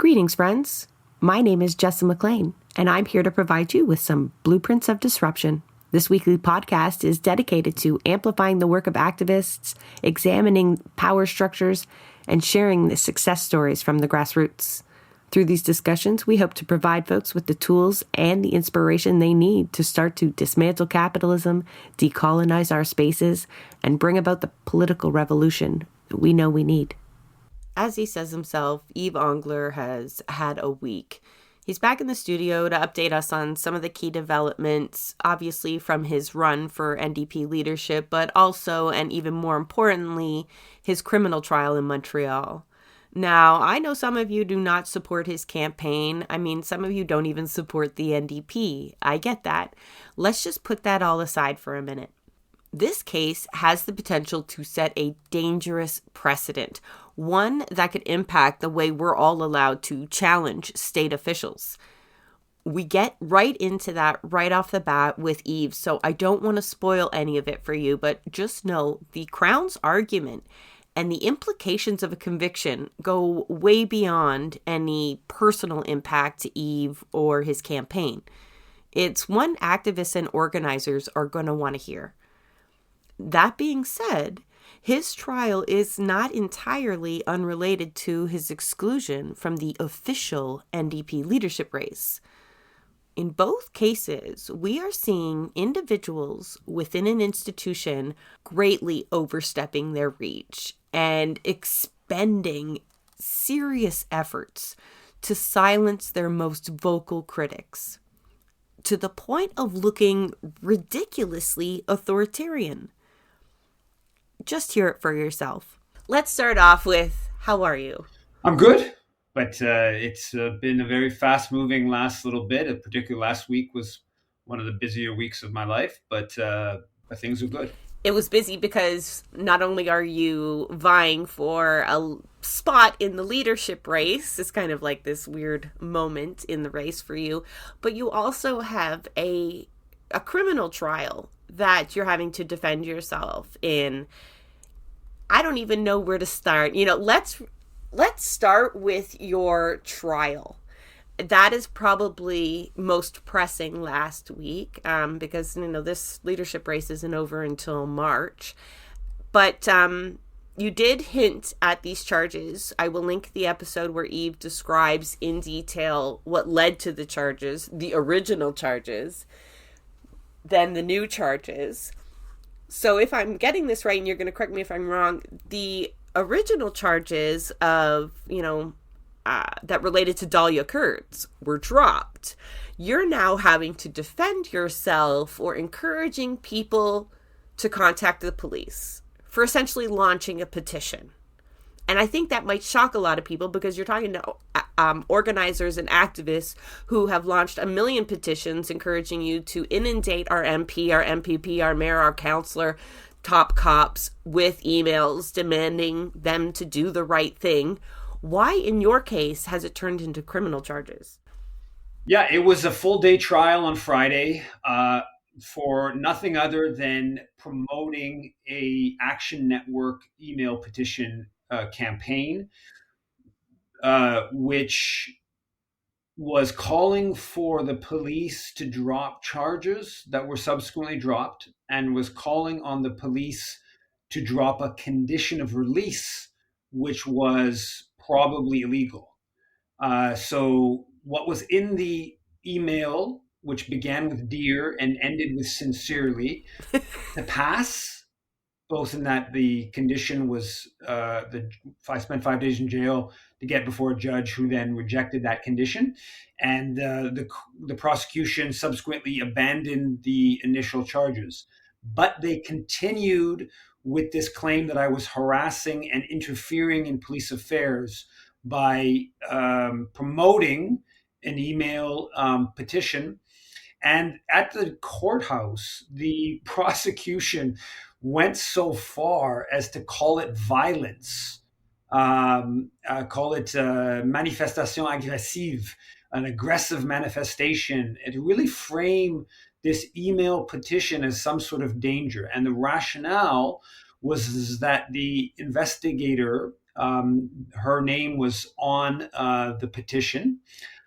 Greetings, friends. My name is Jessa McLean, and I'm here to provide you with some blueprints of disruption. This weekly podcast is dedicated to amplifying the work of activists, examining power structures, and sharing the success stories from the grassroots. Through these discussions, we hope to provide folks with the tools and the inspiration they need to start to dismantle capitalism, decolonize our spaces, and bring about the political revolution that we know we need. As he says himself, Yves Engler has had a week. He's back in the studio to update us on some of the key developments, obviously from his run for NDP leadership, but also, and even more importantly, his criminal trial in Montreal. Now, I know some of you do not support his campaign. I mean, some of you don't even support the NDP. I get that. Let's just put that all aside for a minute. This case has the potential to set a dangerous precedent, one that could impact the way we're all allowed to challenge state officials. We get right into that right off the bat with Yves, so I don't want to spoil any of it for you, but just know the Crown's argument and the implications of a conviction go way beyond any personal impact to Yves or his campaign. It's one activists and organizers are going to want to hear. That being said, his trial is not entirely unrelated to his exclusion from the official NDP leadership race. In both cases, we are seeing individuals within an institution greatly overstepping their reach and expending serious efforts to silence their most vocal critics, to the point of looking ridiculously authoritarian. Just hear it for yourself. Let's start off with, how are you? I'm good, but it's been a very fast-moving last little bit. Particularly last week was one of the busier weeks of my life, but things are good. It was busy because not only are you vying for a spot in the leadership race, it's kind of like this weird moment in the race for you, but you also have a criminal trial that you're having to defend yourself in. I don't even know where to start. Let's start with your trial. That is probably most pressing last week because, this leadership race isn't over until March. But you did hint at these charges. I will link the episode where Yves describes in detail what led to the charges, the original charges, then the new charges. So if I'm getting this right, and you're going to correct me if I'm wrong, the original charges of, that related to Dahlia Kurtz were dropped. You're now having to defend yourself or encouraging people to contact the police for essentially launching a petition. And I think that might shock a lot of people because you're talking to organizers and activists who have launched 1 million petitions encouraging you to inundate our MP, our MPP, our mayor, our councillor, top cops with emails demanding them to do the right thing. Why, in your case, has it turned into criminal charges? Yeah, it was a full-day trial on Friday for nothing other than promoting a Action Network email petition campaign, which was calling for the police to drop charges that were subsequently dropped and was calling on the police to drop a condition of release, which was probably illegal. So what was in the email, which began with "Dear" and ended with "Sincerely," to pass, both in that the condition was I spent 5 days in jail to get before a judge who then rejected that condition, and the prosecution subsequently abandoned the initial charges, but they continued with this claim that I was harassing and interfering in police affairs by promoting an email petition. And at the courthouse, the prosecution went so far as to call it violence, call it manifestation agressive, an aggressive manifestation, and to really frame this email petition as some sort of danger. And the rationale was that the investigator Her name was on the petition.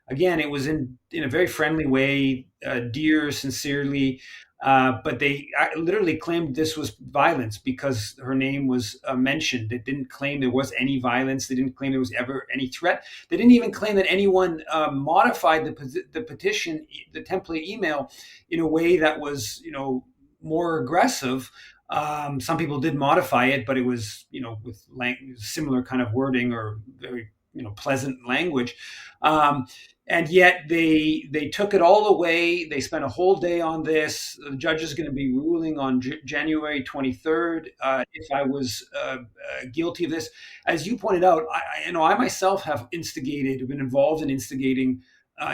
Again, it was in a very friendly way, dear, sincerely, but they literally claimed this was violence because her name was mentioned. They didn't claim there was any violence. They didn't claim there was ever any threat. They didn't even claim that anyone modified the petition, the template email, in a way that was, more aggressive. Some people did modify it, but it was, with similar kind of wording or very, pleasant language. Um, and yet they took it all away. They spent a whole day on this. The judge is going to be ruling on January 23rd if I was guilty of this. As you pointed out, I myself have been involved in instigating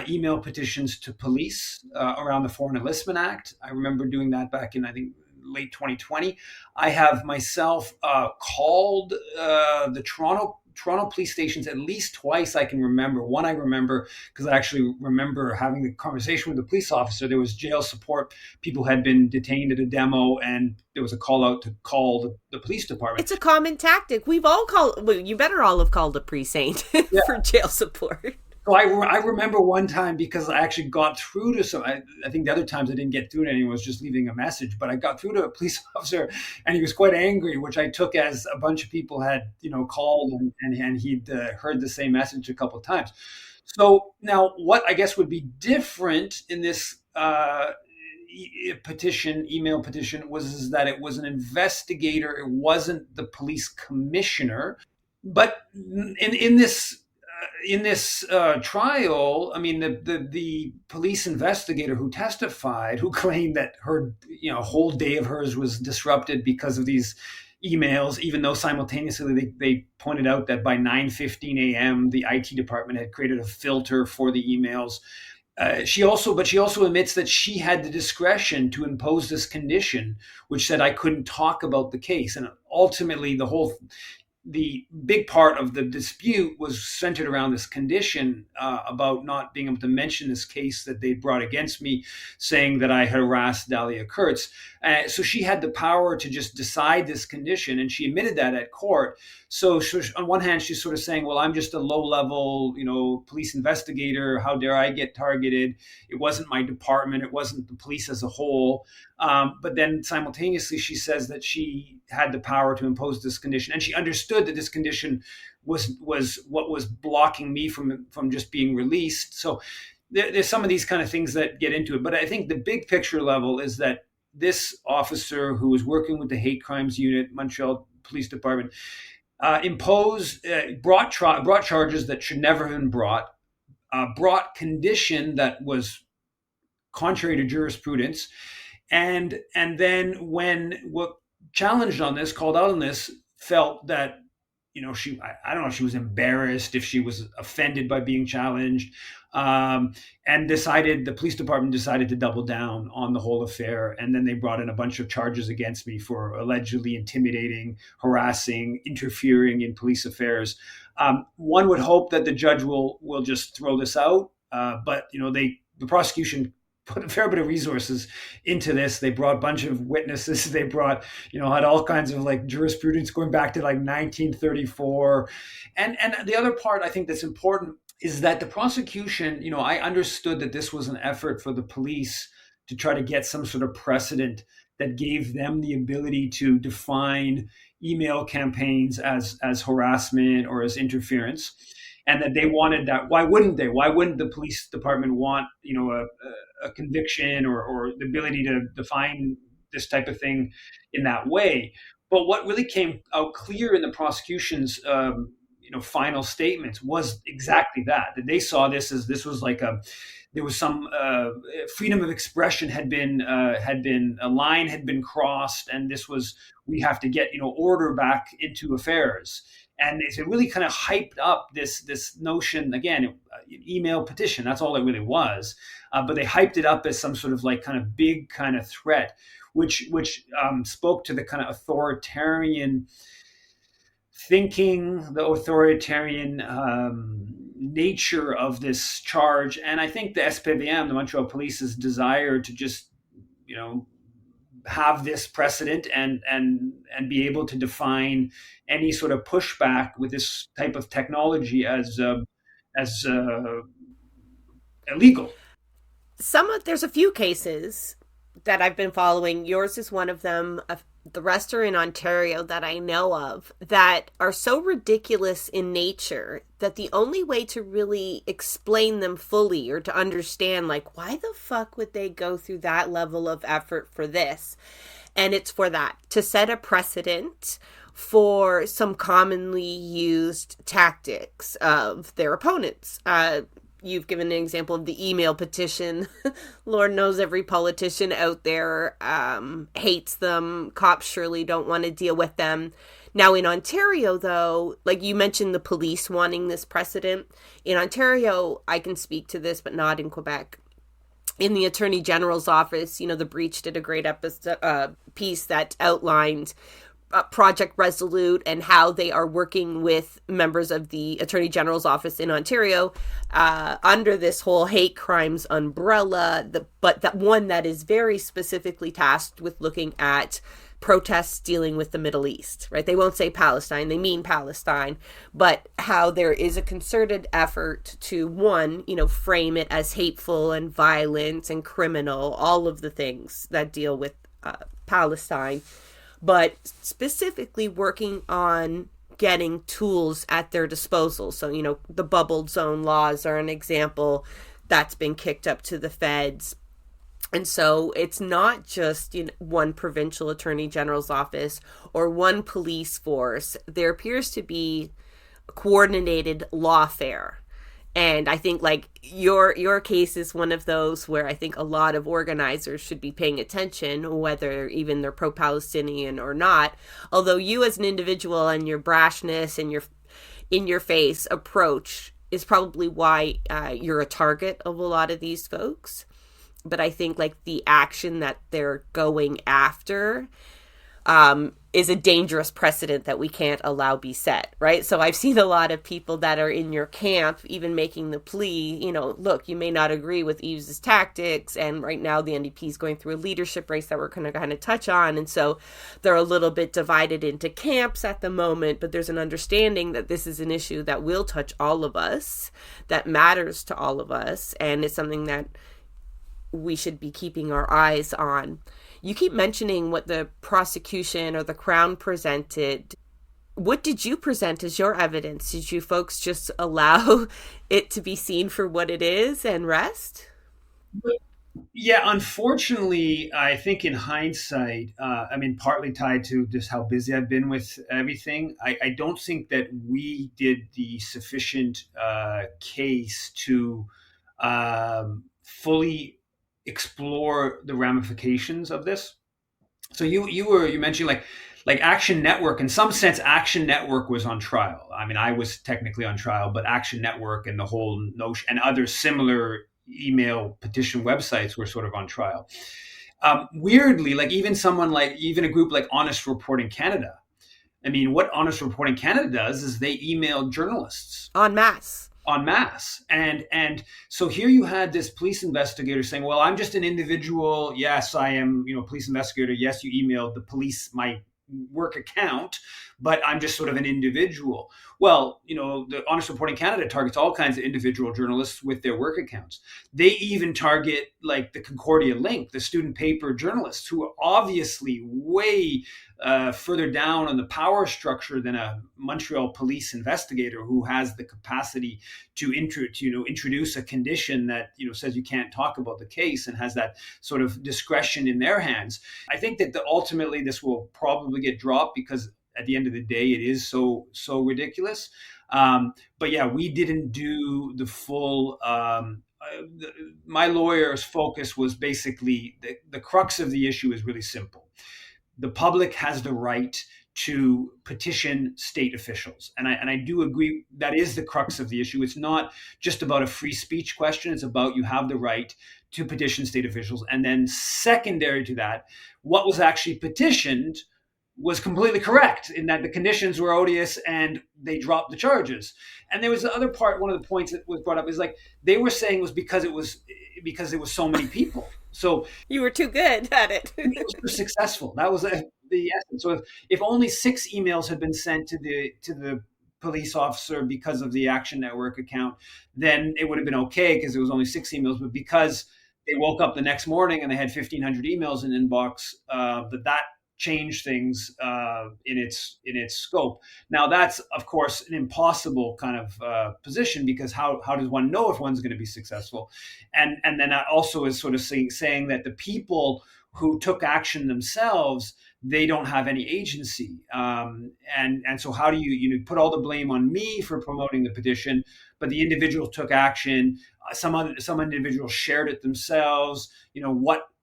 email petitions to police around the Foreign Enlistment Act. I remember doing that back in, I think, late 2020. I have myself called the Toronto police stations at least twice I can remember. One I remember because I actually remember having the conversation with the police officer. There was jail support. People had been detained at a demo, and there was a call out to call the police department. It's a common tactic. We've all called, well, you better all have called a precinct for jail support. So I remember one time because I actually got through to some. I think the other times I didn't get through to anyone, was just leaving a message. But I got through to a police officer, and he was quite angry, which I took as a bunch of people had called and he'd heard the same message a couple of times. So now, what I guess would be different in this email petition, was that it was an investigator. It wasn't the police commissioner. But in this trial, I mean, the police investigator who testified, who claimed that her whole day of hers was disrupted because of these emails, even though simultaneously they pointed out that by 9:15 a.m. the IT department had created a filter for the emails. She also admits that she had the discretion to impose this condition, which said I couldn't talk about the case, and ultimately the big part of the dispute was centered around this condition about not being able to mention this case that they brought against me, saying that I harassed Dahlia Kurtz. So she had the power to just decide this condition, and she admitted that at court. So on one hand, she's sort of saying, well, I'm just a low-level, police investigator. How dare I get targeted? It wasn't my department. It wasn't the police as a whole. But then simultaneously, she says that she had the power to impose this condition, and she understood that this condition was what was blocking me from just being released. So there's some of these kind of things that get into it. But I think the big picture level is that this officer who was working with the hate crimes unit, Montreal Police Department, brought charges that should never have been brought condition that was contrary to jurisprudence, and then when what challenged on this, called out on this, felt that I don't know if she was embarrassed, if she was offended by being challenged, and the police department decided to double down on the whole affair. And then they brought in a bunch of charges against me for allegedly intimidating, harassing, interfering in police affairs. One would hope that the judge will just throw this out, but the prosecution put a fair bit of resources into this. They brought a bunch of witnesses. They brought, had all kinds of like jurisprudence going back to like 1934. And the other part I think that's important is that the prosecution, I understood that this was an effort for the police to try to get some sort of precedent that gave them the ability to define email campaigns as harassment or as interference. And that they wanted that. Why wouldn't they? Why wouldn't the police department want, a conviction or the ability to define this type of thing in that way? But what really came out clear in the prosecution's, final statements was exactly that they saw this was like there was some freedom of expression had been a line had been crossed, and we have to get order back into affairs. And it really kind of hyped up this notion, again, email petition. That's all it really was. But they hyped it up as some sort of like kind of big kind of threat, which spoke to the kind of authoritarian thinking, the authoritarian nature of this charge. And I think the SPVM, the Montreal Police's desire to just, have this precedent and be able to define any sort of pushback with this type of technology as illegal. There's a few cases that I've been following. Yours is one of them. The rest are in Ontario that I know of that are so ridiculous in nature that the only way to really explain them fully or to understand, like, why the fuck would they go through that level of effort for this? And it's for that, to set a precedent for some commonly used tactics of their opponents. You've given an example of the email petition. Lord knows every politician out there hates them. Cops surely don't want to deal with them. Now in Ontario, though, like you mentioned the police wanting this precedent. In Ontario, I can speak to this, but not in Quebec. In the Attorney General's office, the Breach did a great piece that outlined Project Resolute and how they are working with members of the Attorney General's office in Ontario under this whole hate crimes umbrella, but that one that is very specifically tasked with looking at protests dealing with the Middle East, right? They won't say Palestine, they mean Palestine, but how there is a concerted effort to, one, frame it as hateful and violent and criminal, all of the things that deal with Palestine, but specifically working on getting tools at their disposal. So, the bubbled zone laws are an example that's been kicked up to the feds. And so it's not just one provincial attorney general's office or one police force. There appears to be coordinated lawfare. And I think like your case is one of those where I think a lot of organizers should be paying attention, whether even they're pro-Palestinian or not. Although you as an individual and your brashness and your in-your-face approach is probably why you're a target of a lot of these folks. But I think like the action that they're going after is a dangerous precedent that we can't allow be set, right? So I've seen a lot of people that are in your camp even making the plea, look, you may not agree with Yves' tactics, and right now the NDP is going through a leadership race that we're going to kind of touch on, and so they're a little bit divided into camps at the moment, but there's an understanding that this is an issue that will touch all of us, that matters to all of us, and it's something that we should be keeping our eyes on. You keep mentioning what the prosecution or the Crown presented. What did you present as your evidence? Did you folks just allow it to be seen for what it is and rest? Yeah, unfortunately, I think in hindsight, partly tied to just how busy I've been with everything, I don't think that we did the sufficient case to fully explore the ramifications of this. So you mentioned like Action Network. In some sense, Action Network was on trial. I mean, I was technically on trial, but Action Network and the whole notion and other similar email petition websites were sort of on trial. Weirdly, like even a group like Honest Reporting Canada. I mean, what Honest Reporting Canada does is they email journalists En masse. And so here you had this police investigator saying, well, I'm just an individual. Yes, I am, police investigator. Yes, you emailed the police my work account, but I'm just sort of an individual. Well, the Honest Reporting Canada targets all kinds of individual journalists with their work accounts. They even target like the Concordia Link, the student paper journalists, who are obviously way further down on the power structure than a Montreal police investigator who has the capacity to introduce a condition that says you can't talk about the case and has that sort of discretion in their hands. I think that ultimately this will probably get dropped because at the end of the day it is so ridiculous. But yeah, we didn't do the full. My lawyer's focus was basically the crux of the issue is really simple. The public has the right to petition state officials. And I do agree that is the crux of the issue. It's not just about a free speech question. It's about you have the right to petition state officials. And then secondary to that, what was actually petitioned was completely correct in that the conditions were odious and they dropped the charges. And there was the other part, one of the points that was brought up is like they were saying was because it was so many people. So You were too good at it. emails were successful. That was the essence. So if only 6 emails had been sent to the police officer because of the Action Network account, then it would have been okay because it was only 6 emails. But because they woke up the next morning and they had 1,500 emails in inbox, that changed things in its scope. Now that's of course an impossible kind of position, because how does one know if one's going to be successful? And then that also is sort of saying that the people who took action themselves, they don't have any agency. And so how do you put all the blame on me for promoting the petition, but the individual took action. Some individuals shared it themselves.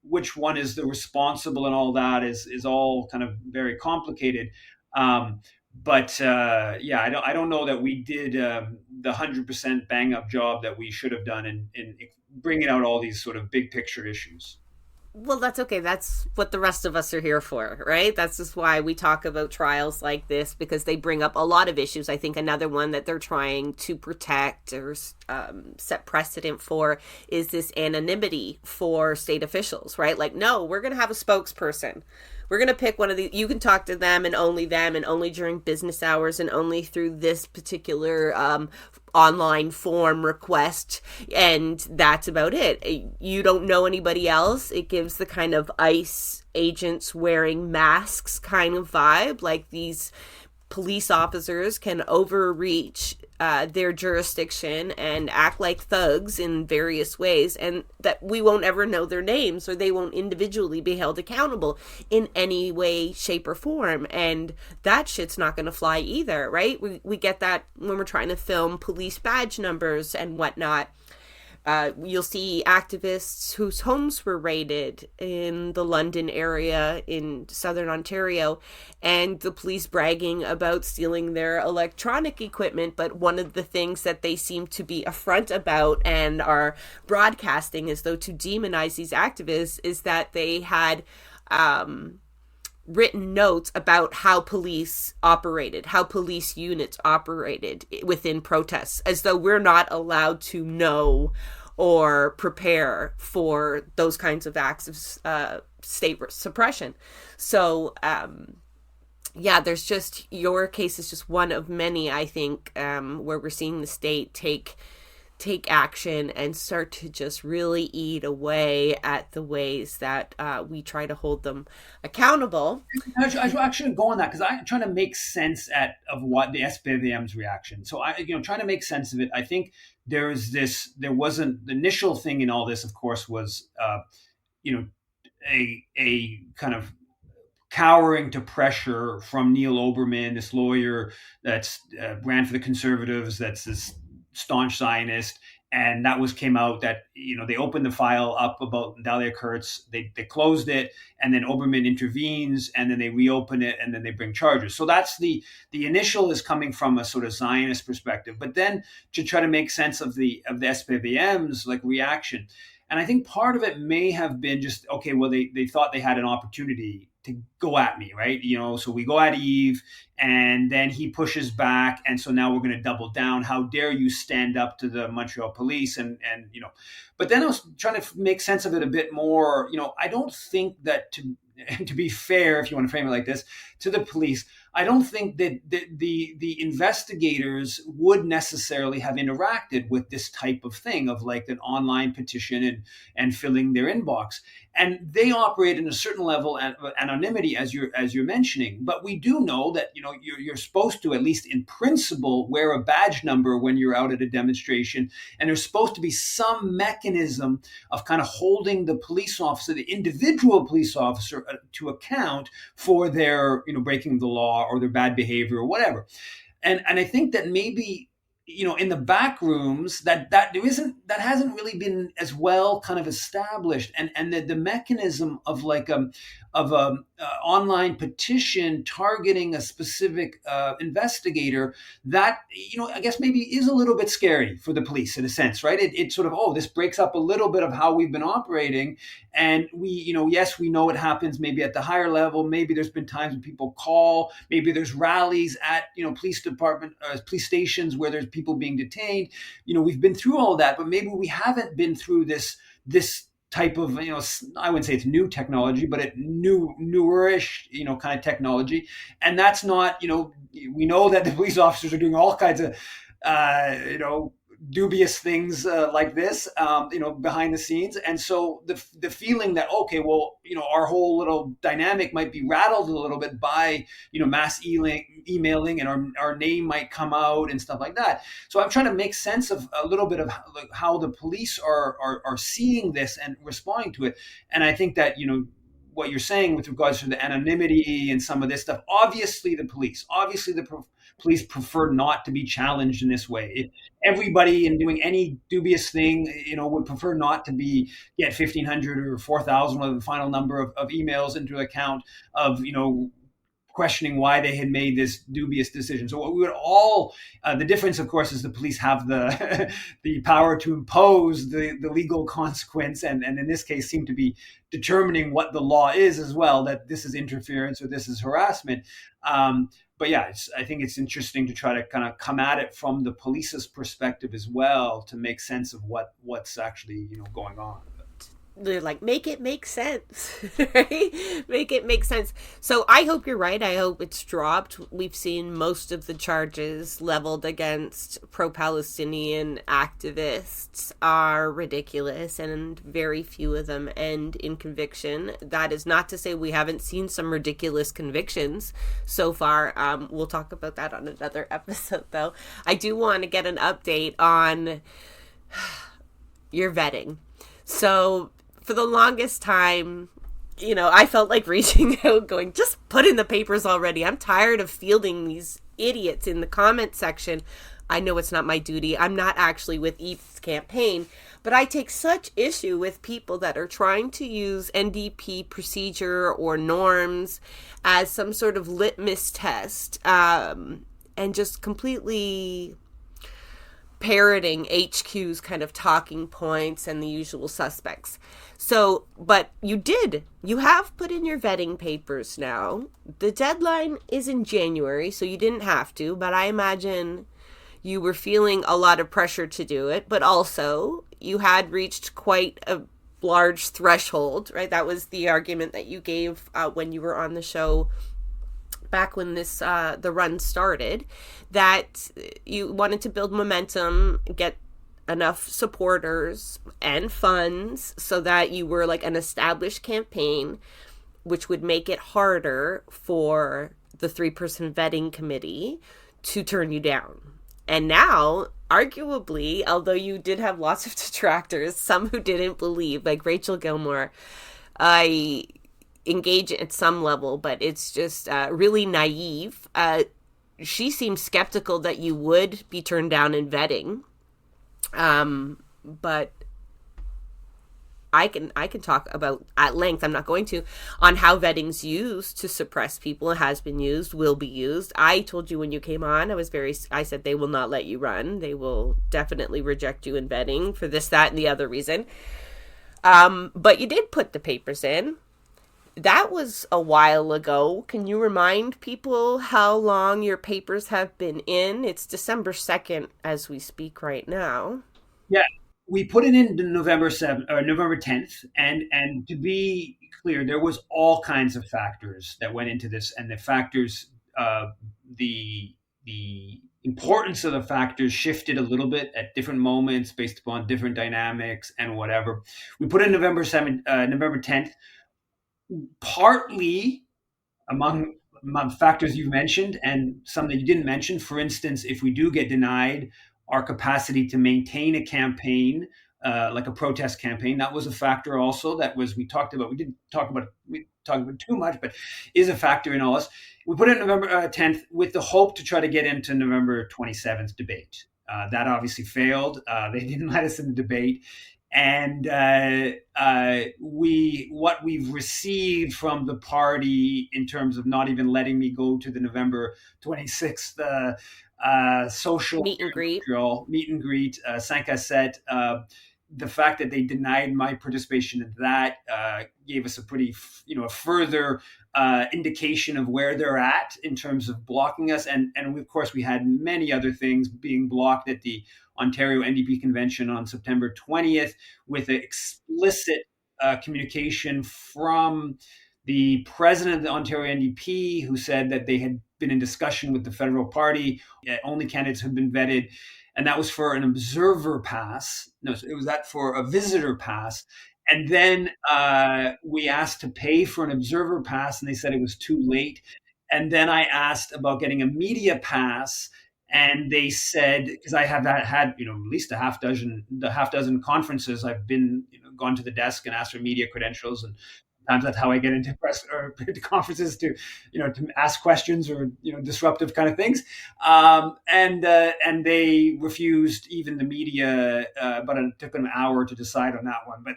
Which one is the responsible, and all that is all kind of very complicated. But yeah, I don't know that we did the 100% bang up job that we should have done in bringing out all these sort of big picture issues. Well, that's okay. That's what the rest of us are here for, right? That's just why we talk about trials like this, because they bring up a lot of issues. I think another one that they're trying to protect or set precedent for is this anonymity for state officials, right? Like, no, we're going to have a spokesperson. We're going to pick one of these. You can talk to them, and only during business hours, and only through this particular online form request, and that's about it. You don't know anybody else. It gives the kind of ICE agents wearing masks kind of vibe, like these police officers can overreach their jurisdiction and act like thugs in various ways, and that we won't ever know their names, or they won't individually be held accountable in any way, shape, or form. And that shit's not going to fly either, right? We get that when we're trying to film police badge numbers and whatnot. You'll see activists whose homes were raided in the London area in southern Ontario, and the police bragging about stealing their electronic equipment. But one of the things that they seem to be upfront about and are broadcasting as though to demonize these activists is that they had written notes about how police operated, how police units operated within protests, as though we're not allowed to know or prepare for those kinds of acts of state suppression. So, yeah, there's just, your case is just one of many, I think, where we're seeing the state take action and start to just really eat away at the ways that we try to hold them accountable. I actually go on that because I'm trying to make sense of what the SPVM's reaction. So trying to make sense of it. I think there wasn't the initial thing in all this, of course, was a kind of cowering to pressure from Neil Oberman, this lawyer that's ran for the Conservatives, that's this staunch Zionist. And that came out that, they opened the file up about Dalia Kurtz, they closed it, and then Oberman intervenes, and then they reopen it, and then they bring charges. So that's the initial is coming from a sort of Zionist perspective. But then to try to make sense of the SPVM's like reaction. And I think part of it may have been just, okay, well, they thought they had an opportunity to go at me, right? So we go at Yves, and then he pushes back. And so now we're going to double down. How dare you stand up to the Montreal police? And but then I was trying to make sense of it a bit more. I don't think that to be fair, if you want to frame it like this, to the police, I don't think that the investigators would necessarily have interacted with this type of thing of like an online petition and filling their inbox. And they operate in a certain level of anonymity, as you're mentioning. But we do know that you're supposed to, at least in principle, wear a badge number when you're out at a demonstration, and there's supposed to be some mechanism of kind of holding the police officer, the individual police officer, to account for their breaking of the law or their bad behavior or whatever. And I think that maybe in the back rooms that hasn't really been as well kind of established, and the mechanism of like of a online petition targeting a specific investigator, that I guess maybe is a little bit scary for the police in a sense, right? It sort of, this breaks up a little bit of how we've been operating. And we yes, we know it happens maybe at the higher level. Maybe there's been times when people call, maybe there's rallies at police department police stations where there's people being detained. We've been through all that, but maybe we haven't been through this type of, I wouldn't say it's new technology, but newerish, kind of technology. And that's not, we know that the police officers are doing all kinds of, dubious things like this, behind the scenes. And so the feeling that, okay, well, our whole little dynamic might be rattled a little bit by, mass emailing, and our name might come out and stuff like that. So I'm trying to make sense of a little bit of how the police are seeing this and responding to it. And I think that, what you're saying with regards to the anonymity and some of this stuff, obviously the police prefer not to be challenged in this way. If everybody in doing any dubious thing, would prefer not to get 1,500 or 4,000, whatever the final number of emails into account of, questioning why they had made this dubious decision. So what we would all, the difference, of course, is the police have the the power to impose the legal consequence, and in this case seem to be determining what the law is as well, that this is interference or this is harassment. But yeah, I think it's interesting to try to kind of come at it from the police's perspective as well, to make sense of what's actually going on. They're like, make it make sense, right? Make it make sense. So I hope you're right. I hope it's dropped. We've seen most of the charges leveled against pro-Palestinian activists are ridiculous, and very few of them end in conviction. That is not to say we haven't seen some ridiculous convictions so far. We'll talk about that on another episode, though. I do want to get an update on your vetting. So for the longest time, I felt like reaching out, going, just put in the papers already. I'm tired of fielding these idiots in the comment section. I know it's not my duty. I'm not actually with Yves' campaign, but I take such issue with people that are trying to use NDP procedure or norms as some sort of litmus test, and just completely parroting HQ's kind of talking points and the usual suspects. So, but you have put in your vetting papers now. The deadline is in January, so you didn't have to, but I imagine you were feeling a lot of pressure to do it, but also you had reached quite a large threshold, right? That was the argument that you gave when you were on the show back when the run started, that you wanted to build momentum, get enough supporters and funds so that you were like an established campaign, which would make it harder for the 3-person vetting committee to turn you down. And now, arguably, although you did have lots of detractors, some who didn't believe, like Rachel Gilmore, I engage at some level, but it's just really naive. She seems skeptical that you would be turned down in vetting. But I can talk about at length, I'm not going to, on how vetting's used to suppress people. It has been used, will be used. I told you when you came on, I said they will not let you run. They will definitely reject you in vetting for this, that, and the other reason. But you did put the papers in. That was a while ago. Can you remind people how long your papers have been in? It's December 2nd as we speak right now. Yeah, we put it in November 7th or November 10th, and to be clear, there was all kinds of factors that went into this, and the factors, the importance of the factors shifted a little bit at different moments based upon different dynamics and whatever. We put in November 10th. Partly among factors you mentioned and some that you didn't mention. For instance, if we do get denied, our capacity to maintain a campaign, like a protest campaign, that was a factor also. We talked about too much, but is a factor in all this. We put it November 10th with the hope to try to get into November 27th debate. That obviously failed. They didn't let us in the debate. And what we've received from the party in terms of not even letting me go to the November 26th social meet and greet, 5 à 7, the fact that they denied my participation in that gave us a pretty, a further indication of where they're at in terms of blocking us. And of course, we had many other things being blocked at the Ontario NDP convention on September 20th with explicit communication from the president of the Ontario NDP, who said that they had been in discussion with the federal party. Only candidates had been vetted, and that was for an observer pass. No, it was that for a visitor pass. And then we asked to pay for an observer pass, and they said it was too late. And then I asked about getting a media pass, and they said, because I have had at least a half dozen conferences, I've been gone to the desk and asked for media credentials, and sometimes that's how I get into press or to conferences to ask questions or disruptive kind of things. And they refused even the media, but it took them an hour to decide on that one. But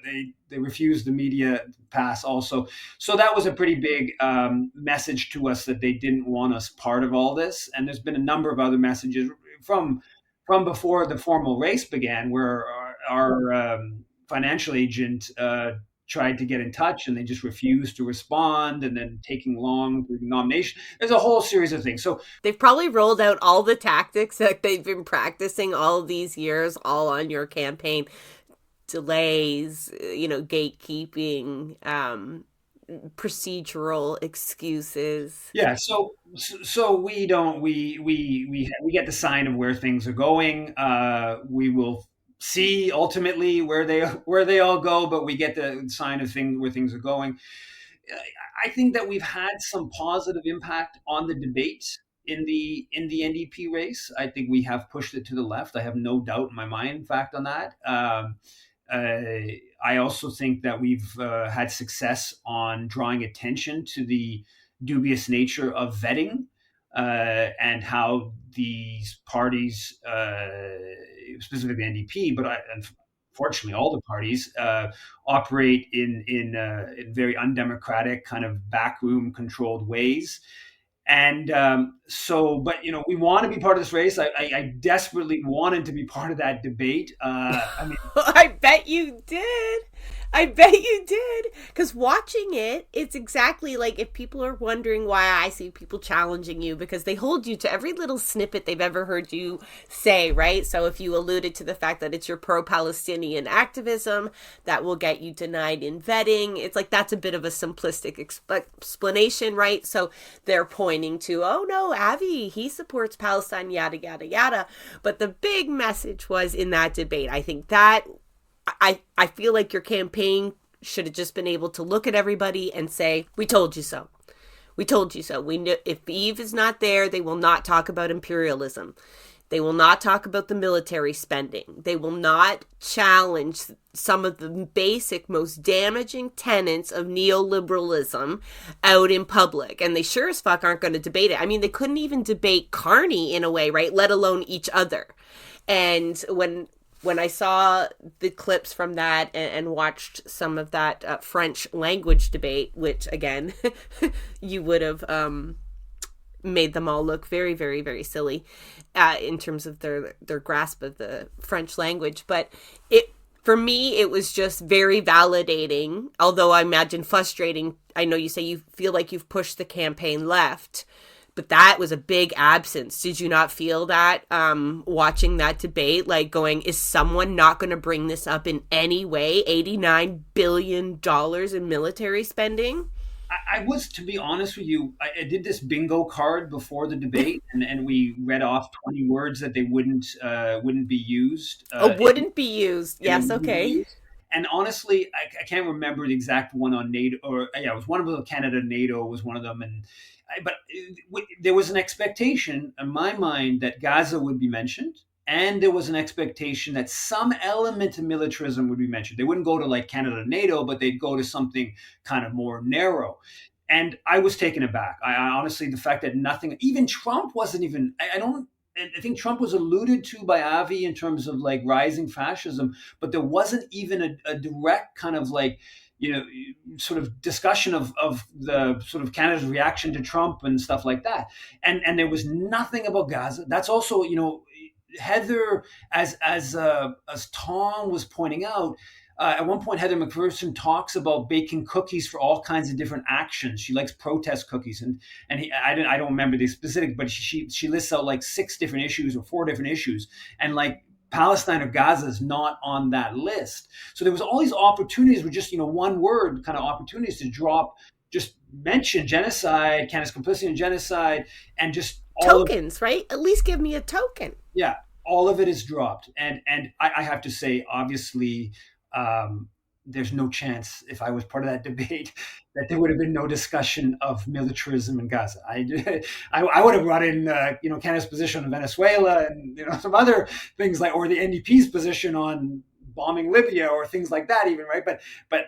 they refused the media pass also. So that was a pretty big message to us that they didn't want us part of all this. And there's been a number of other messages from before the formal race began, where our financial agent tried to get in touch and they just refused to respond, and then taking long for the nomination. There's a whole series of things. So they've probably rolled out all the tactics that they've been practicing all these years, all on your campaign. Delays, gatekeeping, procedural excuses. Yeah, so we get the sign of where things are going. We will see ultimately where they all go, but we get the sign of where things are going. I think that we've had some positive impact on the debate in the NDP race. I think we have pushed it to the left. I have no doubt in my mind, in fact, on that. I also think that we've had success on drawing attention to the dubious nature of vetting and how these parties, specifically the NDP, but unfortunately all the parties, operate in very undemocratic kind of backroom controlled ways. And but we want to be part of this race. I desperately wanted to be part of that debate. I bet you did. Because watching it, it's exactly like, if people are wondering why I see people challenging you, because they hold you to every little snippet they've ever heard you say, right? So if you alluded to the fact that it's your pro-Palestinian activism that will get you denied in vetting, it's like, that's a bit of a simplistic explanation, right? So they're pointing to, oh no, Avi, he supports Palestine, yada, yada, yada. But the big message was in that debate. I think that I feel like your campaign should have just been able to look at everybody and say, we told you so. We told you so. We knew if Yves is not there, they will not talk about imperialism. They will not talk about the military spending. They will not challenge some of the basic, most damaging tenets of neoliberalism out in public. And they sure as fuck aren't going to debate it. I mean, they couldn't even debate Carney in a way, right? Let alone each other. And when I saw the clips from that and watched some of that French language debate, which, again, you would have made them all look very, very, very silly in terms of their grasp of the French language. But for me, it was just very validating, although I imagine frustrating. I know you say you feel like you've pushed the campaign left, but that was a big absence. Did you not feel that watching that debate, like going, is someone not going to bring this up in any way? $89 billion in military spending? I was, to be honest with you, I did this bingo card before the debate, and we read off 20 words that they wouldn't be used. Wouldn't be used. Yes, okay. And honestly, I can't remember the exact one on NATO, it was one of them. Canada, NATO was one of them, but there was an expectation in my mind that Gaza would be mentioned, and there was an expectation that some element of militarism would be mentioned. They wouldn't go to like Canada, NATO, but they'd go to something kind of more narrow. And I was taken aback. I honestly, the fact that nothing, even Trump wasn't even, I think Trump was alluded to by Avi in terms of like rising fascism, but there wasn't even a direct kind of like, sort of discussion of the sort of Canada's reaction to Trump and stuff like that. And there was nothing about Gaza. That's also, Heather, as Tom was pointing out, at one point, Heather McPherson talks about baking cookies for all kinds of different actions. She likes protest cookies, I don't remember the specific, but she lists out like 6 different issues or 4 different issues, and like Palestine or Gaza is not on that list. So there was all these opportunities with just, one word kind of opportunities to drop, just mention genocide, Canada's complicity in genocide, and just tokens, right? At least give me a token. Yeah, all of it is dropped. And I have to say, obviously, there's no chance if I was part of that debate that there would have been no discussion of militarism in Gaza. I would have brought in, Canada's position on Venezuela and, some other things or the NDP's position on bombing Libya or things like that even, right? But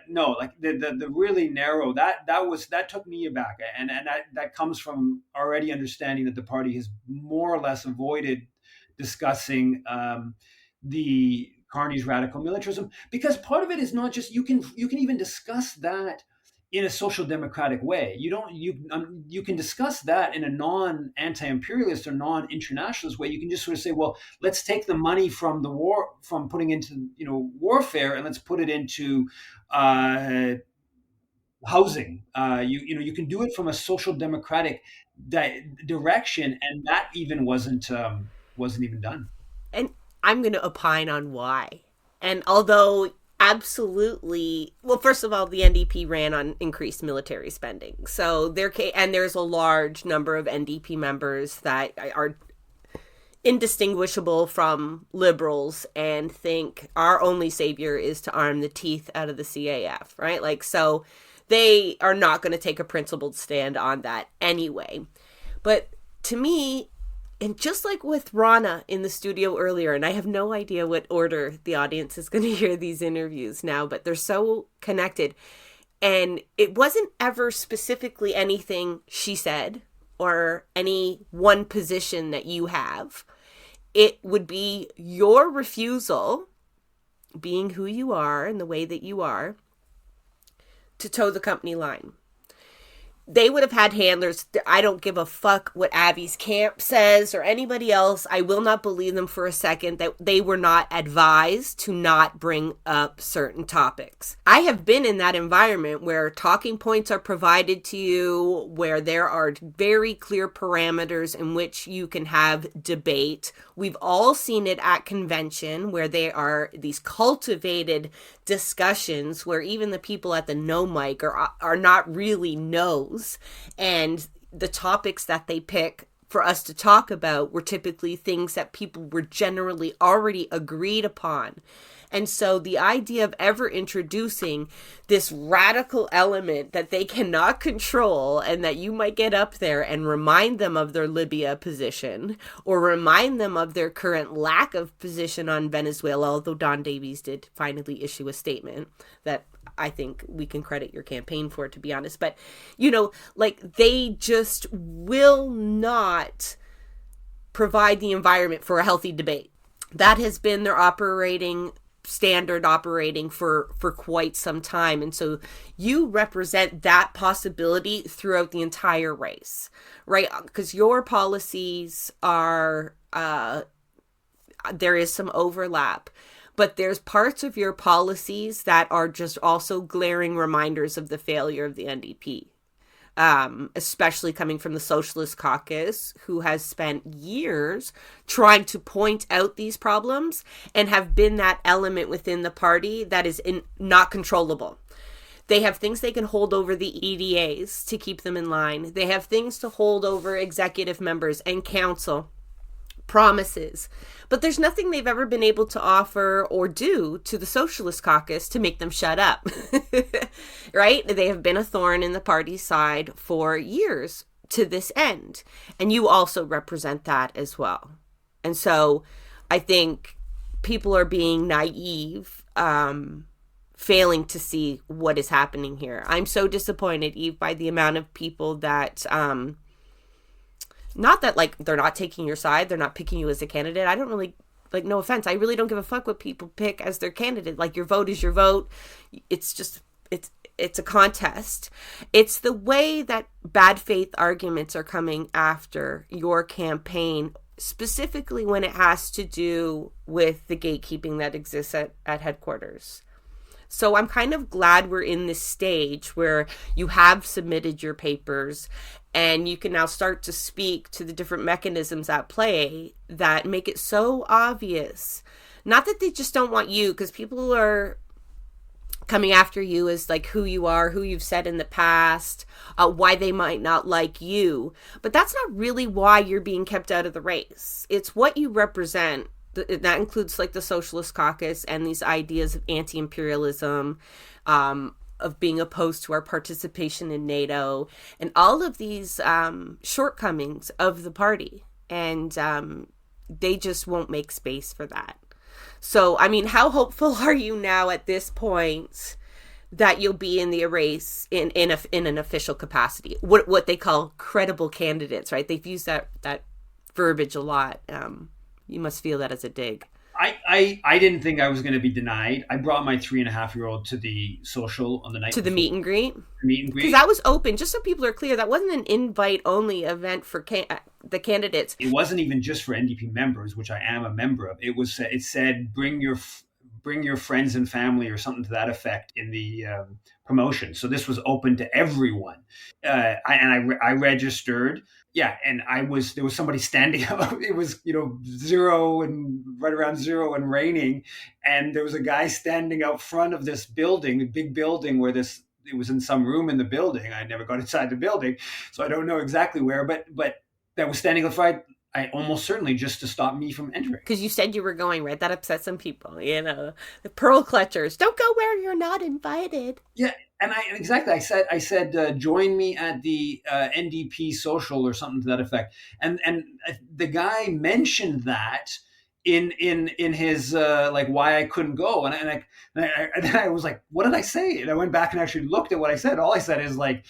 no, like the really narrow, that took me aback. And that comes from already understanding that the party has more or less avoided discussing the Carney's radical militarism, because part of it is not just, you can even discuss that in a social democratic way. You can discuss that in a non-anti-imperialist or non-internationalist way. You can just sort of say, well, let's take the money from the war, from putting into warfare, and let's put it into housing. You can do it from a social democratic direction, and that even wasn't even done. And I'm going to opine on why. And although absolutely, well, first of all, the NDP ran on increased military spending. So there's a large number of NDP members that are indistinguishable from liberals and think our only savior is to arm the teeth out of the CAF, right? Like, so they are not going to take a principled stand on that anyway. But to me, and just like with Rana in the studio earlier, and I have no idea what order the audience is going to hear these interviews now, but they're so connected. And it wasn't ever specifically anything she said or any one position that you have. It would be your refusal, being who you are and the way that you are, to toe the company line. They would have had handlers. I don't give a fuck what Avi's camp says or anybody else. I will not believe them for a second that they were not advised to not bring up certain topics. I have been in that environment where talking points are provided to you, where there are very clear parameters in which you can have debate. We've all seen it at convention where there are these cultivated discussions where even the people at the no mic are not really no's, and the topics that they pick for us to talk about were typically things that people were generally already agreed upon. And so the idea of ever introducing this radical element that they cannot control, and that you might get up there and remind them of their Libya position or remind them of their current lack of position on Venezuela, although Don Davies did finally issue a statement that I think we can credit your campaign for, to be honest. But, they just will not provide the environment for a healthy debate. That has been their standard operating for quite some time. And so you represent that possibility throughout the entire race, right? Because your policies are, there is some overlap, but there's parts of your policies that are just also glaring reminders of the failure of the NDP. Especially coming from the Socialist Caucus, who has spent years trying to point out these problems and have been that element within the party that is not controllable. They have things they can hold over the EDAs to keep them in line. They have things to hold over executive members and council, promises. But there's nothing they've ever been able to offer or do to the Socialist Caucus to make them shut up, right? They have been a thorn in the party's side for years to this end. And you also represent that as well. And so I think people are being naive, failing to see what is happening here. I'm so disappointed, Yves, by the amount of people that, not that, they're not taking your side, they're not picking you as a candidate. I don't really, no offense, I really don't give a fuck what people pick as their candidate. Your vote is your vote. It's just, it's a contest. It's the way that bad faith arguments are coming after your campaign, specifically when it has to do with the gatekeeping that exists at headquarters. So I'm kind of glad we're in this stage where you have submitted your papers and you can now start to speak to the different mechanisms at play that make it so obvious Not that they just don't want you, because people are coming after you as like who you are, who you've said in the past, why they might not like you. But that's not really why you're being kept out of the race. It's what you represent. That includes like the Socialist Caucus and these ideas of anti-imperialism, of being opposed to our participation in NATO, and all of these shortcomings of the party. And they just won't make space for that. So, I mean, how hopeful are you now at this point that you'll be in the race in an official capacity? What they call credible candidates, right? They've used that verbiage a lot. You must feel that as a dig. I didn't think I was going to be denied. I brought my 3.5-year-old to the social on the night To the before meet and greet? meet and Because greet. that was open, just so people are clear. That wasn't an invite-only event for the candidates. It wasn't even just for NDP members, which I am a member of. It said bring your friends and family or something to that effect in the promotion. So this was open to everyone. I registered. Yeah, and there was somebody standing up. It was, zero and right around zero and raining, and there was a guy standing out front of this building, the big building where it was in some room in the building. I never got inside the building, so I don't know exactly where, but that was standing outside. I almost certainly just to stop me from entering. Because you said you were going, right? That upset some people, The pearl clutchers. Don't go where you're not invited. Yeah, and I said, join me at the NDP social or something to that effect. And the guy mentioned that in his like why I couldn't go, and then I was like, what did I say? And I went back and actually looked at what I said. All I said is like,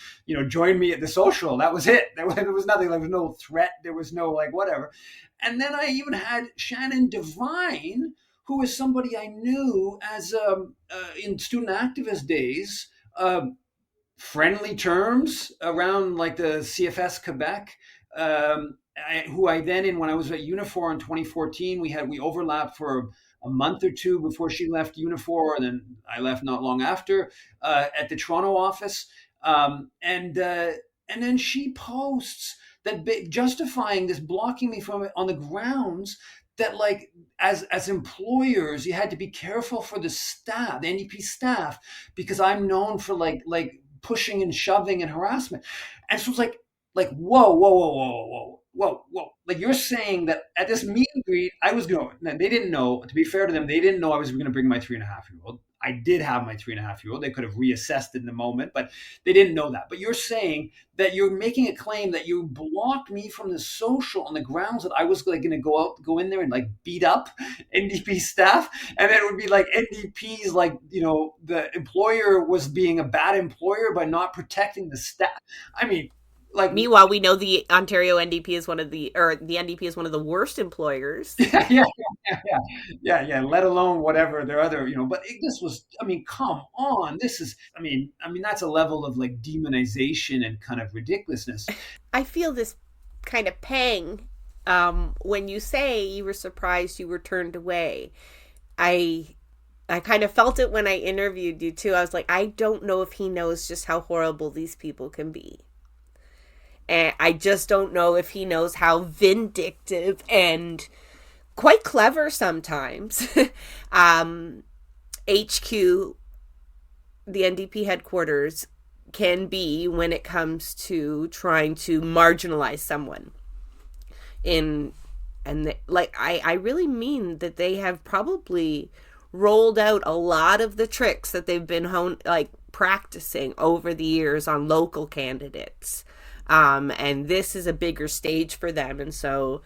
join me at the social. That was it. There was nothing. There was no threat. There was no like whatever. And then I even had Shannon Devine, who is somebody I knew as in student activist days, uh, friendly terms around like the CFS Quebec. Who I then, when I was at Unifor in 2014, we overlapped for a month or two before she left Unifor, and then I left not long after at the Toronto office. And then she posts that justifying this, blocking me from it on the grounds that like as employers you had to be careful for the staff, the NDP staff, because I'm known for like pushing and shoving and harassment. And so it's like whoa whoa whoa whoa whoa whoa whoa, like you're saying that at this meet and greet I was going, they didn't know, to be fair to them, they didn't know I was going to bring my 3.5-year-old. I did have my 3.5-year-old. They could have reassessed it in the moment, but they didn't know that. But you're saying that you're making a claim that you blocked me from the social on the grounds that I was like going to go in there and like beat up NDP staff, and then it would be like NDP's like the employer was being a bad employer by not protecting the staff. I mean, like Meanwhile, we know the Ontario NDP is the NDP is one of the worst employers. yeah, yeah. Let alone whatever their other, But this was, I mean, come on. This is, I mean, that's a level of like demonization and kind of ridiculousness. I feel this kind of pang when you say you were surprised you were turned away. I kind of felt it when I interviewed you too. I was like, I don't know if he knows just how horrible these people can be. And I just don't know if he knows how vindictive and quite clever sometimes HQ, the NDP headquarters, can be when it comes to trying to marginalize someone. I really mean that they have probably rolled out a lot of the tricks that they've been practicing over the years on local candidates. And this is a bigger stage for them. And so,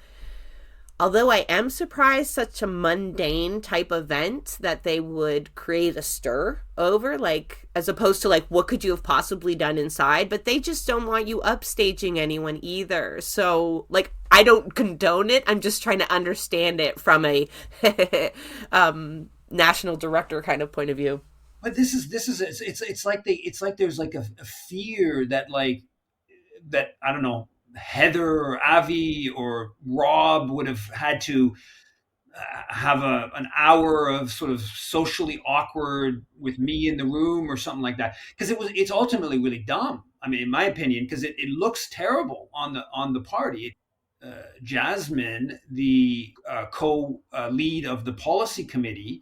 although I am surprised such a mundane type event that they would create a stir over, like, as opposed to like, what could you have possibly done inside? But they just don't want you upstaging anyone either. So, like, I don't condone it. I'm just trying to understand it from a national director kind of point of view. But it's like there's like a fear that I don't know, Heather or Avi or Rob would have had to have an hour of sort of socially awkward with me in the room or something like that, because it's ultimately really dumb. I mean, in my opinion, because it looks terrible on the party. Jasmine, the co-lead of the policy committee,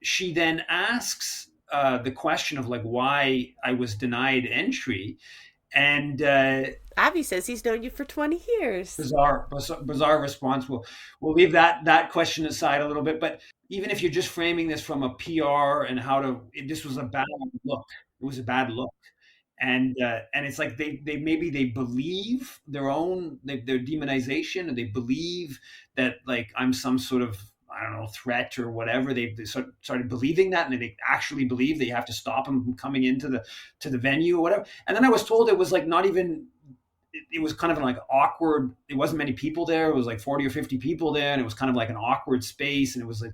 she then asks the question of like why I was denied entry, and Avi says he's known you for 20 years. bizarre response. We'll leave that question aside a little bit, but even if you're just framing this from a PR and how to, this was a bad look. It was a bad look, and it's like they maybe they believe their demonization, and they believe that like I'm some sort of, I don't know, threat or whatever. They started believing that, and they actually believe that you have to stop them from coming into the venue or whatever. And then I was told it was like not even. It was kind of like awkward. It wasn't many people there. It was like 40 or 50 people there, and it was kind of like an awkward space, and it was like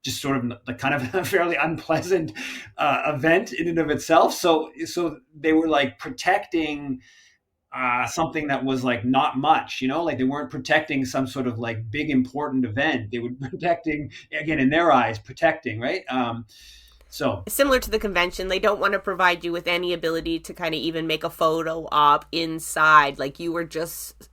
just sort of like kind of a fairly unpleasant event in and of itself. So they were like protecting something that was like not much, like they weren't protecting some sort of like big important event. They were protecting, again, in their eyes, protecting, right? So similar to the convention, they don't want to provide you with any ability to kind of even make a photo op inside. Like you were just,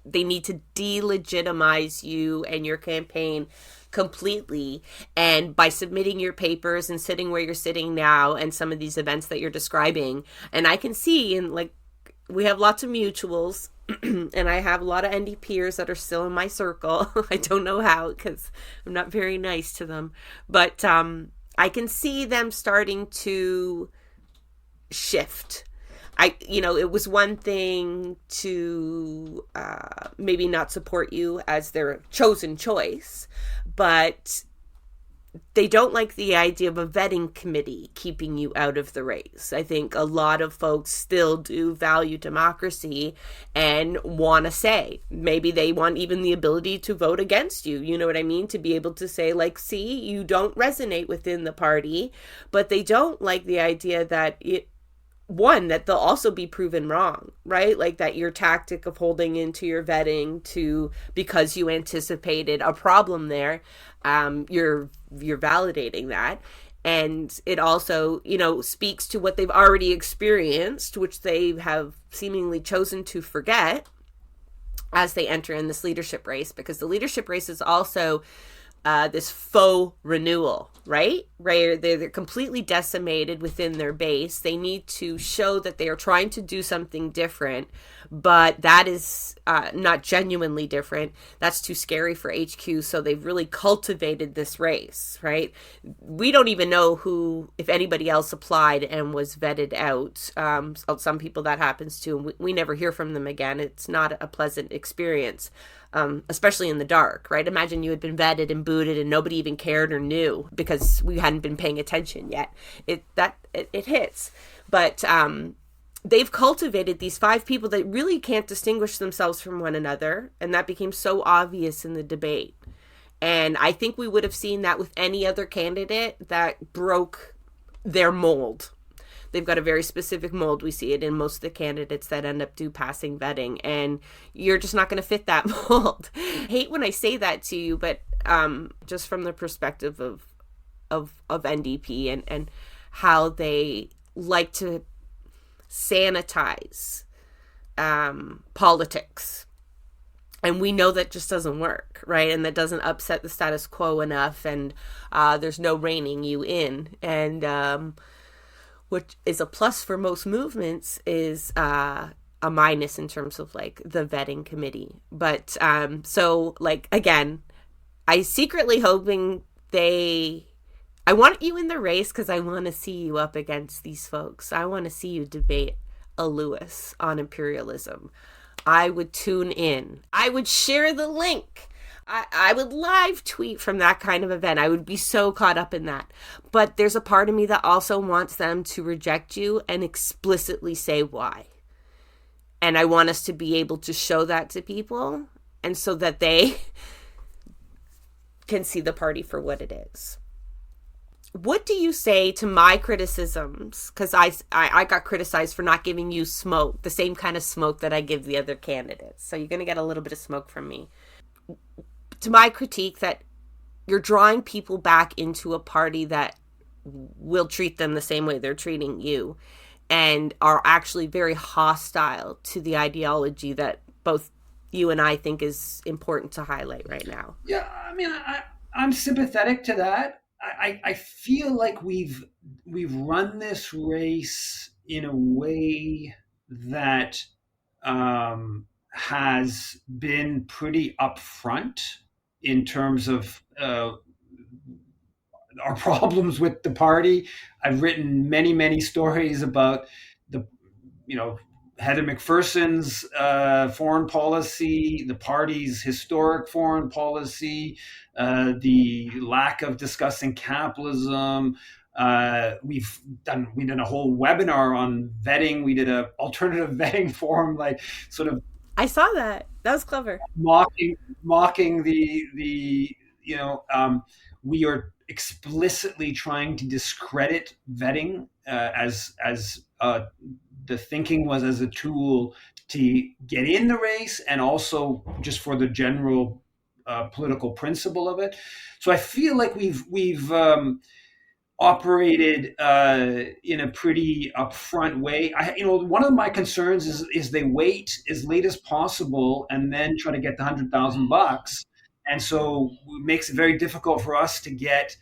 they need to delegitimize you and your campaign completely. And by submitting your papers and sitting where you're sitting now and some of these events that you're describing, and I can see, and like we have lots of mutuals and I have a lot of NDPers that are still in my circle. I don't know how, because I'm not very nice to them, but I can see them starting to shift. It was one thing to maybe not support you as their chosen choice, but they don't like the idea of a vetting committee keeping you out of the race. I think a lot of folks still do value democracy and want to say, maybe they want even the ability to vote against you. You know what I mean? To be able to say, like, see, you don't resonate within the party, but they don't like the idea that that they'll also be proven wrong, right? Like that your tactic of holding into your vetting because you anticipated a problem there, you're validating that. And it also, speaks to what they've already experienced, which they have seemingly chosen to forget as they enter in this leadership race, because the leadership race is also this faux renewal, right? Where they're completely decimated within their base. They need to show that they are trying to do something different, but that is not genuinely different. That's too scary for HQ. So they've really cultivated this race, right? We don't even know if anybody else applied and was vetted out. Some people that happens to, and we never hear from them again. It's not a pleasant experience. Especially in the dark, right? Imagine you had been vetted and booted and nobody even cared or knew because we hadn't been paying attention yet. It hits. But they've cultivated these 5 people that really can't distinguish themselves from one another. And that became so obvious in the debate. And I think we would have seen that with any other candidate that broke their mold. They've got a very specific mold. We see it in most of the candidates that end up passing vetting, and you're just not going to fit that mold. I hate when I say that to you, but just from the perspective of NDP and how they like to sanitize politics. And we know that just doesn't work, right? And that doesn't upset the status quo enough, and there's no reining you in. And which is a plus for most movements, is a minus in terms of like the vetting committee. But so like, again, I secretly hoping I want you in the race because I want to see you up against these folks. I want to see you debate a Lewis on imperialism. I would tune in. I would share the link. I would live tweet from that kind of event. I would be so caught up in that. But there's a part of me that also wants them to reject you and explicitly say why. And I want us to be able to show that to people, and so that they can see the party for what it is. What do you say to my criticisms? Because I got criticized for not giving you smoke, the same kind of smoke that I give the other candidates. So you're going to get a little bit of smoke from me. To my critique that you're drawing people back into a party that will treat them the same way they're treating you, and are actually very hostile to the ideology that both you and I think is important to highlight right now. Yeah, I mean, I'm sympathetic to that. I feel like we've run this race in a way that has been pretty upfront in terms of our problems with the party. I've written many stories about the, you know, Heather McPherson's foreign policy, the party's historic foreign policy, the lack of discussing capitalism. We done a whole webinar on vetting. We did a alternative vetting forum, like sort of I saw that. That was clever. mocking the we are explicitly trying to discredit vetting as the thinking was as a tool to get in the race and also just for the general political principle of it. So I feel like we've operated in a pretty upfront way. One of my concerns is they wait as late as possible and then try to get the $100,000, and so it makes it very difficult for us to get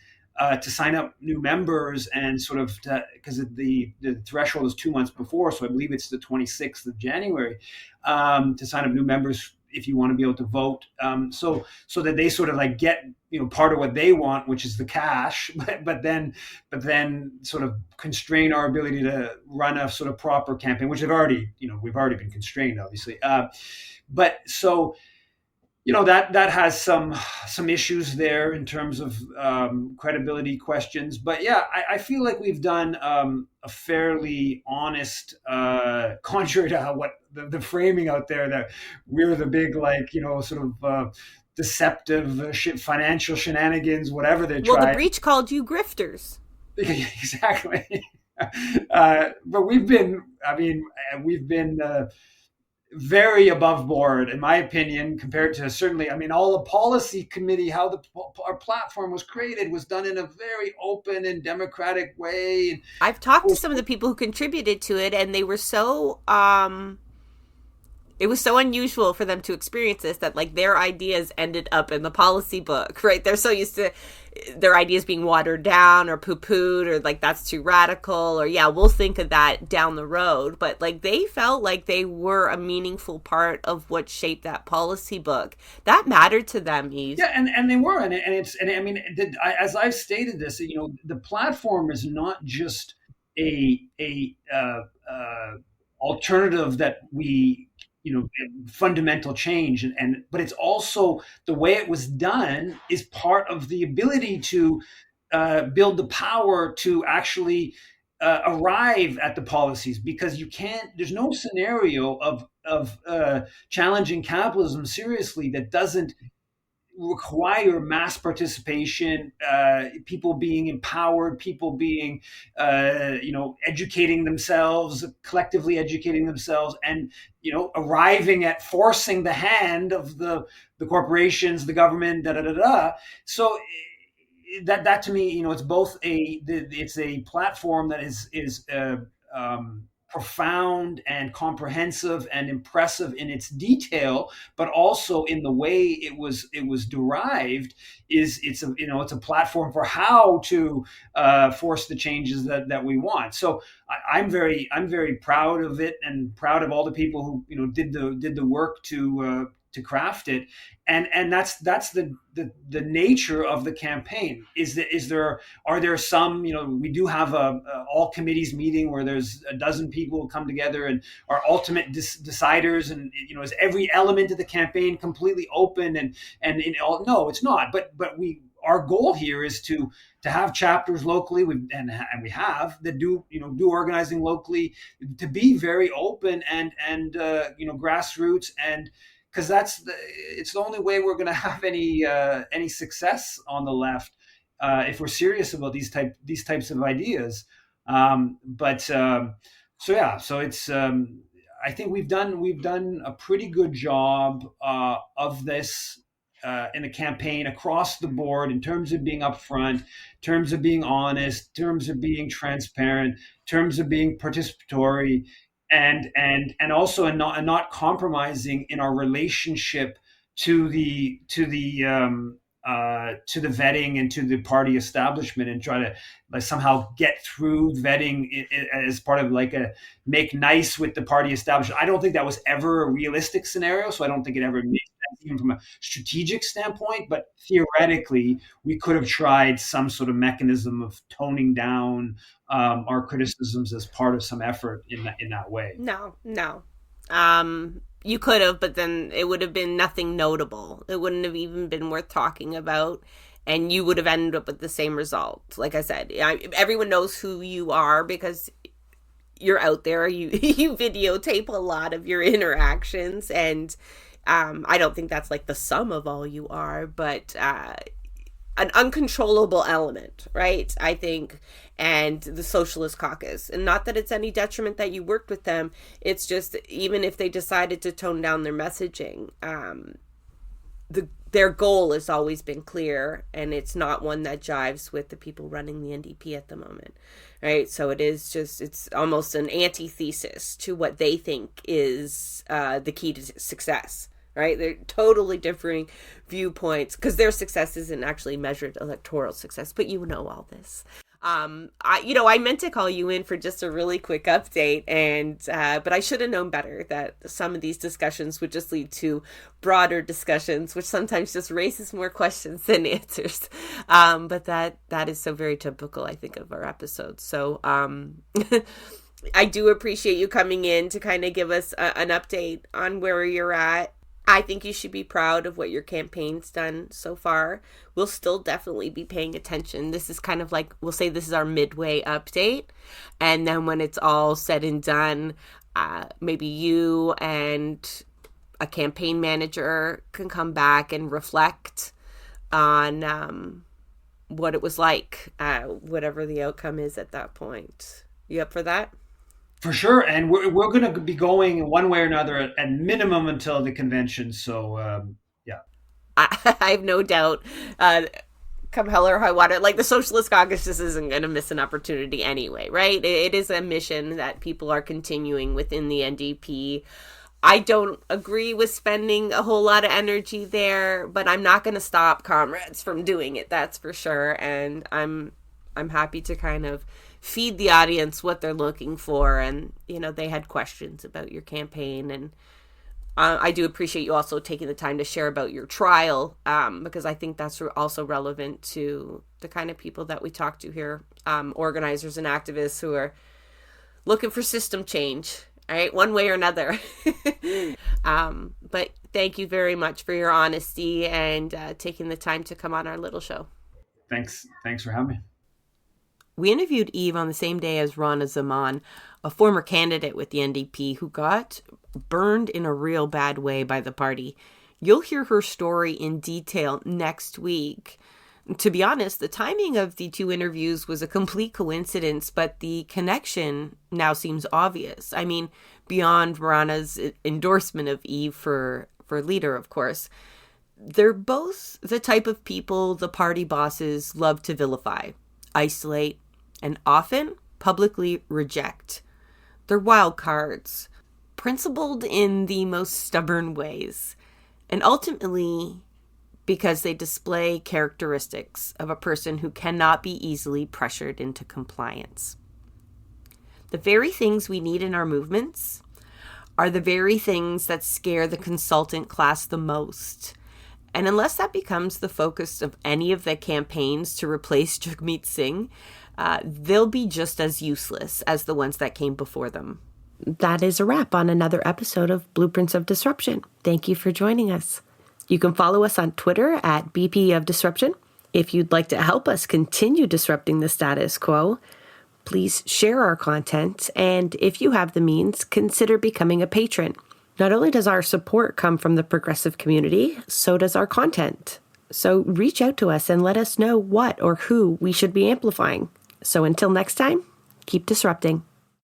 to sign up new members and sort of because the threshold is 2 months before, so I believe it's the 26th of January to sign up new members if you want to be able to vote. So that they sort of like get part of what they want, which is the cash, but then sort of constrain our ability to run a sort of proper campaign, which we've already been constrained, obviously. But so that has some issues there in terms of credibility questions. But yeah, I feel like we've done a fairly honest, contrary to what the framing out there that we're the big sort of deceptive financial shenanigans, whatever they try. Well, the breach called you grifters. Exactly. But we've been very above board, in my opinion, compared to certainly, all the policy committee, how our platform was created was done in a very open and democratic way. I've talked to some of the people who contributed to it, and they were so it was so unusual for them to experience this that like their ideas ended up in the policy book, right? They're so used to their ideas being watered down or poo-pooed or like that's too radical or yeah, we'll think of that down the road. But like they felt like they were a meaningful part of what shaped that policy book. That mattered to them, Yves. Yeah, and they were, as I've stated this, the platform is not just a alternative that we fundamental change, but it's also the way it was done is part of the ability to build the power to actually arrive at the policies, because there's no scenario of challenging capitalism seriously that doesn't require mass participation, people being empowered, people being, educating themselves, collectively educating themselves, and arriving at forcing the hand of the corporations, the government, da da da da. So that to me, it's both it's a platform that is profound and comprehensive and impressive in its detail, but also in the way it was derived. It's a platform for how to force the changes that we want. So I'm very proud of it and proud of all the people who did the work to craft it, and that's the nature of the campaign. Are there some, we do have a all committees meeting where there's a dozen people come together and are ultimate deciders, and is every element of the campaign completely open and no, it's not, but our goal here is to have chapters locally, and we have that do organizing locally, to be very open and grassroots, and because it's the only way we're going to have any success on the left if we're serious about these types of ideas. So it's I think we've done a pretty good job of this in the campaign across the board, in terms of being upfront, in terms of being honest, in terms of being transparent, in terms of being participatory. and also and not compromising in our relationship to the vetting and to the party establishment, and try to like somehow get through vetting as part of like a make nice with the party establishment. I don't think that was ever a realistic scenario, so I don't think it ever makes sense even from a strategic standpoint. But theoretically, we could have tried some sort of mechanism of toning down our criticisms as part of some effort in that way. No. You could have, but then it would have been nothing notable. It wouldn't have even been worth talking about, and you would have ended up with the same result. Like I said, everyone knows who you are because you're out there. You you videotape a lot of your interactions, and I don't think that's like the sum of all you are, but an uncontrollable element, right? I think, and the Socialist Caucus. And not that it's any detriment that you worked with them. It's just, even if they decided to tone down their messaging, their goal has always been clear, and it's not one that jives with the people running the NDP at the moment, right? So it's almost an antithesis to what they think is the key to success. Right? They're totally differing viewpoints because their success isn't actually measured electoral success, but you know all this. I meant to call you in for just a really quick update, but I should have known better that some of these discussions would just lead to broader discussions, which sometimes just raises more questions than answers. But that is so very typical, I think, of our episodes. So, I do appreciate you coming in to kind of give us an update on where you're at. I think you should be proud of what your campaign's done so far. We'll still definitely be paying attention. This is kind of like, we'll say this is our midway update. And then when it's all said and done, maybe you and a campaign manager can come back and reflect on what it was like, whatever the outcome is at that point. You up for that? For sure, and we're going to be going one way or another at minimum until the convention. So yeah, I have no doubt. Come hell or high water, like the Socialist Caucus just isn't going to miss an opportunity anyway, right? It is a mission that people are continuing within the NDP. I don't agree with spending a whole lot of energy there, but I'm not going to stop comrades from doing it. That's for sure, and I'm happy to kind of feed the audience what they're looking for. And, they had questions about your campaign. And I do appreciate you also taking the time to share about your trial, because I think that's also relevant to the kind of people that we talk to here, organizers and activists who are looking for system change, right? One way or another. But thank you very much for your honesty and taking the time to come on our little show. Thanks for having me. We interviewed Yves on the same day as Rana Zaman, a former candidate with the NDP who got burned in a real bad way by the party. You'll hear her story in detail next week. To be honest, the timing of the two interviews was a complete coincidence, but the connection now seems obvious. I mean, beyond Rana's endorsement of Yves for leader, of course. They're both the type of people the party bosses love to vilify, isolate, and often publicly reject. They're wild cards, principled in the most stubborn ways, and ultimately because they display characteristics of a person who cannot be easily pressured into compliance. The very things we need in our movements are the very things that scare the consultant class the most. And unless that becomes the focus of any of the campaigns to replace Jagmeet Singh, they'll be just as useless as the ones that came before them. That is a wrap on another episode of Blueprints of Disruption. Thank you for joining us. You can follow us on Twitter at BP of Disruption. If you'd like to help us continue disrupting the status quo, please share our content. And if you have the means, consider becoming a patron. Not only does our support come from the progressive community, so does our content. So reach out to us and let us know what or who we should be amplifying. So until next time, keep disrupting.